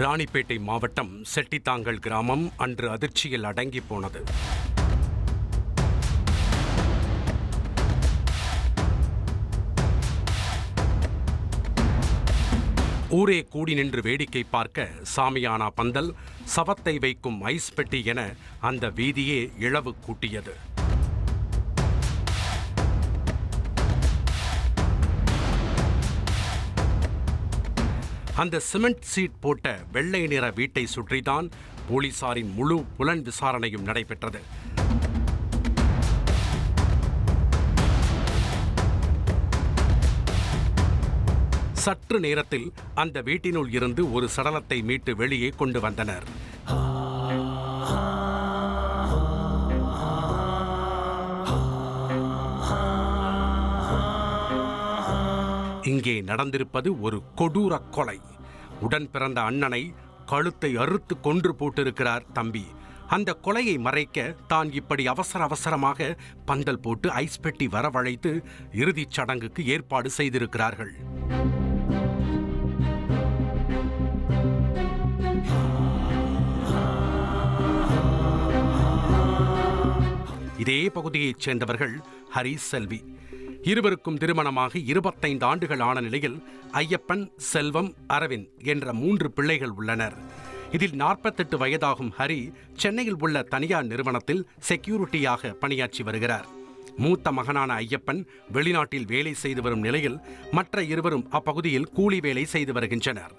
ராணிப்பேட்டை மாவட்டம் செட்டித்தாங்கல் கிராமம் அன்று அதிர்ச்சியில் அடங்கி போனது. ஊரே கூடி நின்று வேடிக்கை பார்க்க சாமியானா பந்தல், சவத்தை வைக்கும் ஐஸ் பெட்டி என அந்த வீதியே இழவு கூட்டியது. அந்த சிமெண்ட் சீட் போட்ட வெள்ளை நிற வீட்டை சுற்றிதான் போலீசாரின் முழு புலன் விசாரணையும் நடைபெற்றது. சற்று நேரத்தில் அந்த வீட்டினுள் இருந்து ஒரு சடலத்தை மீட்டு வெளியே கொண்டு வந்தனர். இங்கே நடந்திருப்பது ஒரு கொடூர கொலை. உடன் பிறந்த அண்ணனை கழுத்தை அறுத்து கொன்று போட்டிருக்கிறார் தம்பி. அந்த கொலையை மறைக்க தான் இப்படி அவசரமாக பந்தல் போட்டு ஐஸ் பெட்டி வரவழைத்து இறுதிச் சடங்குக்கு ஏற்பாடு செய்திருக்கிறார்கள். இதே பகுதியைச் சேர்ந்தவர்கள் ஹரி, செல்வி. இருவருக்கும் திருமணமாக 25 ஆண்டுகள் ஆன நிலையில் ஐயப்பன், செல்வம், அரவிந்த் என்ற 3 பிள்ளைகள் உள்ளனர். இதில் 48 வயதாகும் ஹரி சென்னையில் உள்ள தனியார் நிறுவனத்தில் செக்யூரிட்டியாக பணியாற்றி வருகிறார். மூத்த மகனான ஐயப்பன் வெளிநாட்டில் வேலை செய்து வரும் நிலையில் மற்ற இருவரும் அப்பகுதியில் கூலி வேலை செய்து வருகின்றனர்.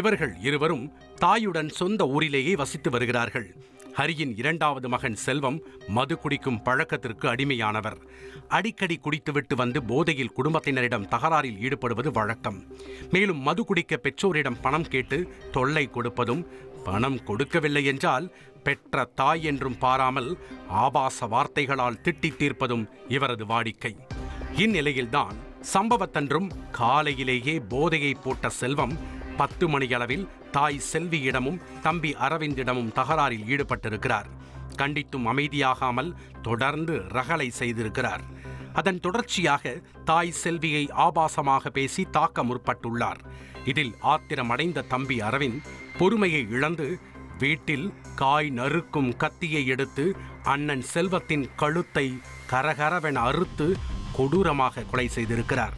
இவர்கள் இருவரும் தாயுடன் சொந்த ஊரிலேயே வசித்து வருகிறார்கள். ஹரியின் 2வது மகன் செல்வம் மது குடிக்கும் பழக்கத்திற்கு அடிமையானவர். அடிக்கடி குடித்துவிட்டு வந்து போதையில் குடும்பத்தினரிடம் தகராறில் ஈடுபடுவது வழக்கம். மேலும் மது குடிக்க பெற்றோரிடம் பணம் கேட்டு தொல்லை கொடுப்பதும், பணம் கொடுக்கவில்லை என்றால் பெற்ற தாய் என்றும் பாராமல் ஆபாச வார்த்தைகளால் திட்டி தீர்ப்பதும் இவரது வாடிக்கை. இந்நிலையில்தான் சம்பவத்தன்றும் காலையிலேயே போதையை போட்ட செல்வம் 10 மணியளவில் தாய் செல்வியிடமும் தம்பி அரவிந்திடமும் தகராறில் ஈடுபட்டிருக்கிறார். கண்டித்தும் அமைதியாகாமல் தொடர்ந்து ரகளை செய்திருக்கிறார். அதன் தொடர்ச்சியாக தாய் செல்வியை ஆபாசமாக பேசி தாக்க முற்பட்டுள்ளார். இதில் ஆத்திரமடைந்த தம்பி அரவிந்த் பொறுமையை இழந்து வீட்டில் காய் நறுக்கும் கத்தியை எடுத்து அண்ணன் செல்வத்தின் கழுத்தை கரகரவென அறுத்து கொடூரமாக கொலை செய்திருக்கிறார்.